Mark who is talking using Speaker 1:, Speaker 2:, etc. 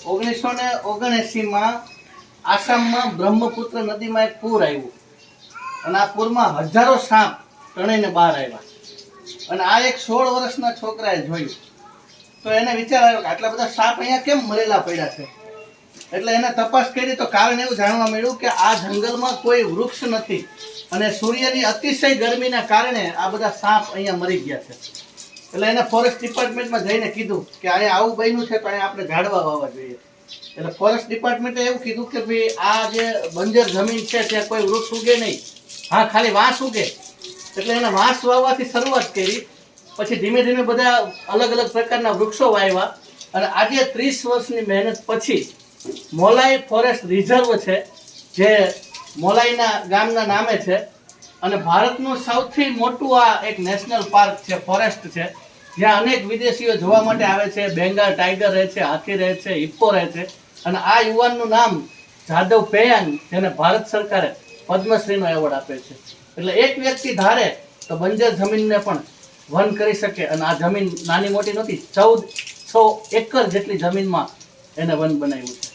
Speaker 1: 1979 આસામમાં બ્રહ્મપુત્ર નદીમાં એક પૂર આવ્યું અને આ પૂરમાં હજારો સાપ તણાઈને બહાર આવ્યા અને આ એક 16 વર્ષના છોકરાએ જોયું તો એને વિચાર આવ્યો કે આટલા બધા સાપ અહીંયા કેમ મરેલા પડ્યા છે. એટલે એને તપાસ કરી તો કારણ એવું જાણવા મળ્યું કે આ જંગલમાં કોઈ વૃક્ષ નથી અને સૂર્યની અતિશય ગરમીના કારણે આ બધા સાપ અહીંયા મરી ગયા છે. એટલે એને ફોરેસ્ટ ડિપાર્ટમેન્ટમાં જઈને કીધું કે અહીંયા આવું બન્યું છે તો અહીંયા આપણે ઝાડવા વાવવા જોઈએ. એટલે ફોરેસ્ટ ડિપાર્ટમેન્ટે એવું કીધું કે ભાઈ આ જે બંજર જમીન છે ત્યાં કોઈ વૃક્ષ ઉગે નહીં, હા ખાલી વાંસ ઉગે. એટલે એને વાંસ વાવવાથી શરૂઆત કરી. પછી ધીમે ધીમે બધા અલગ અલગ પ્રકારના વૃક્ષો વાવ્યા અને આજે 30 વર્ષની મહેનત પછી મોલાઈ ફોરેસ્ટ રિઝર્વ છે જે મોલાઈના ગામના નામે છે અને ભારતનું સૌથી મોટું આ એક નેશનલ પાર્ક છે, ફોરેસ્ટ છે, જ્યાં અનેક વિદેશીઓ જોવા માટે આવે છે. બેંગાલ ટાઈગર રહે છે, હાથી રહે છે, હિપ્પો રહે છે. અને આ યુવાનનું નામ જાદવ પેયાંગ, જેને ભારત સરકારે પદ્મશ્રીનો એવોર્ડ આપે છે. એટલે એક વ્યક્તિ ધારે તો બંજર જમીનને પણ વન કરી શકે અને આ જમીન નાની મોટી નથી, 1400 એકર જેટલી જમીનમાં એને વન બનાવ્યું છે.